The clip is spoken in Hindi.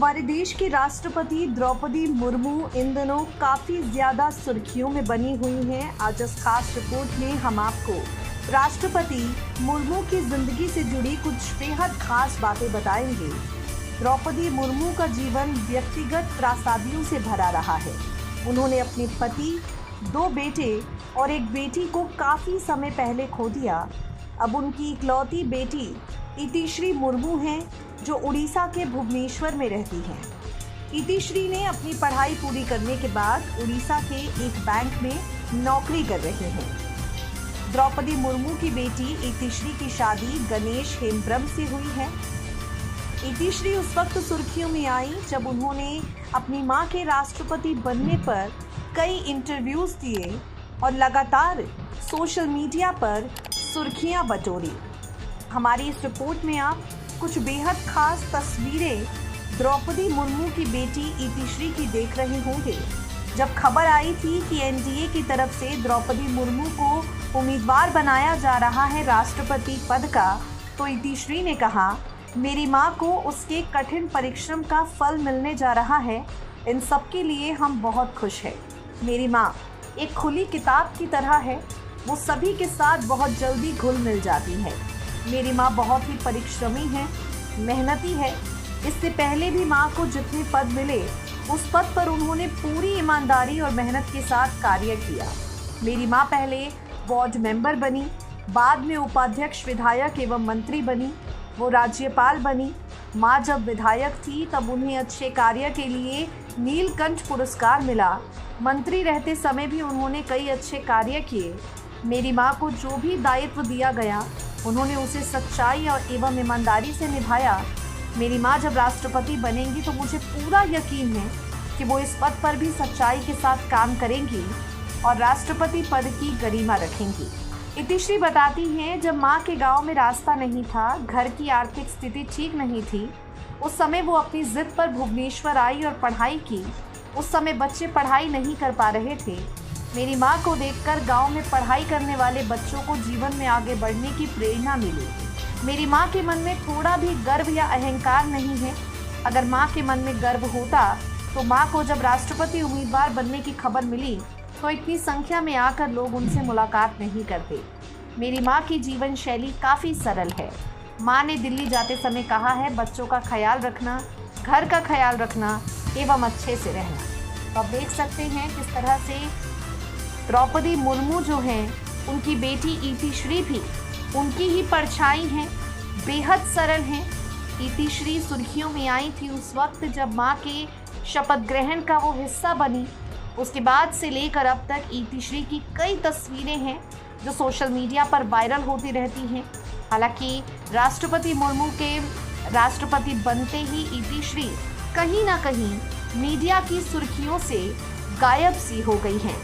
हमारे देश की राष्ट्रपति द्रौपदी मुर्मू इन दिनों काफ़ी ज़्यादा सुर्खियों में बनी हुई हैं। आज इस खास रिपोर्ट में हम आपको राष्ट्रपति मुर्मू की ज़िंदगी से जुड़ी कुछ बेहद खास बातें बताएंगे। द्रौपदी मुर्मू का जीवन व्यक्तिगत त्रासदियों से भरा रहा है। उन्होंने अपने पति, 2 बेटे और एक बेटी को काफ़ी समय पहले खो दिया। अब उनकी इकलौती बेटी इतिश्री मुर्मू हैं, जो उड़ीसा के भुवनेश्वर में रहती हैं। इतिश्री ने अपनी पढ़ाई पूरी करने के बाद उड़ीसा के एक बैंक में नौकरी कर रहे हैं। द्रौपदी मुर्मू की बेटी इतिश्री की शादी गणेश हेम्ब्रम से हुई है। इतिश्री उस वक्त सुर्खियों में आई जब उन्होंने अपनी मां के राष्ट्रपति बनने पर कई इंटरव्यूज दिए और लगातार सोशल मीडिया पर सुर्खियां बटोरी। हमारी इस रिपोर्ट में आप कुछ बेहद खास तस्वीरें द्रौपदी मुर्मू की बेटी इतिश्री की देख रहे होंगे। जब खबर आई थी कि एनडीए की तरफ से द्रौपदी मुर्मू को उम्मीदवार बनाया जा रहा है राष्ट्रपति पद का, तो इतिश्री ने कहा, मेरी मां को उसके कठिन परिश्रम का फल मिलने जा रहा है। इन सब के लिए हम बहुत खुश हैं। मेरी मां एक खुली किताब की तरह है, वो सभी के साथ बहुत जल्दी घुल मिल जाती है। मेरी माँ बहुत ही परिश्रमी है, मेहनती है। इससे पहले भी माँ को जितने पद मिले उस पद पर उन्होंने पूरी ईमानदारी और मेहनत के साथ कार्य किया। मेरी माँ पहले वार्ड मेंबर बनी, बाद में उपाध्यक्ष, विधायक एवं मंत्री बनी, वो राज्यपाल बनी। माँ जब विधायक थी तब उन्हें अच्छे कार्य के लिए नीलकंठ पुरस्कार मिला। मंत्री रहते समय भी उन्होंने कई अच्छे कार्य किए। मेरी माँ को जो भी दायित्व दिया गया उन्होंने उसे सच्चाई और एवं ईमानदारी से निभाया। मेरी माँ जब राष्ट्रपति बनेंगी तो मुझे पूरा यकीन है कि वो इस पद पर भी सच्चाई के साथ काम करेंगी और राष्ट्रपति पद की गरिमा रखेंगी। इतिश्री बताती हैं, जब माँ के गांव में रास्ता नहीं था, घर की आर्थिक स्थिति ठीक नहीं थी, उस समय वो अपनी जिद पर भुवनेश्वर आई और पढ़ाई की। उस समय बच्चे पढ़ाई नहीं कर पा रहे थे। मेरी माँ को देखकर गांव में पढ़ाई करने वाले बच्चों को जीवन में आगे बढ़ने की प्रेरणा मिली। मेरी माँ के मन में थोड़ा भी गर्व या अहंकार नहीं है। अगर माँ के मन में गर्व होता तो माँ को जब राष्ट्रपति उम्मीदवार बनने की खबर मिली तो इतनी संख्या में आकर लोग उनसे मुलाकात नहीं करते। मेरी माँ की जीवन शैली काफ़ी सरल है। माँ ने दिल्ली जाते समय कहा है, बच्चों का ख्याल रखना, घर का ख्याल रखना एवं अच्छे से रहना। तो आप देख सकते हैं किस तरह से द्रौपदी मुर्मू जो हैं, उनकी बेटी इतिश्री भी उनकी ही परछाई हैं, बेहद सरल हैं। इतिश्री सुर्खियों में आई थी उस वक्त जब माँ के शपथ ग्रहण का वो हिस्सा बनी। उसके बाद से लेकर अब तक इतिश्री की कई तस्वीरें हैं जो सोशल मीडिया पर वायरल होती रहती हैं। हालांकि राष्ट्रपति मुर्मू के राष्ट्रपति बनते ही इतिश्री कहीं ना कहीं मीडिया की सुर्खियों से गायब सी हो गई हैं।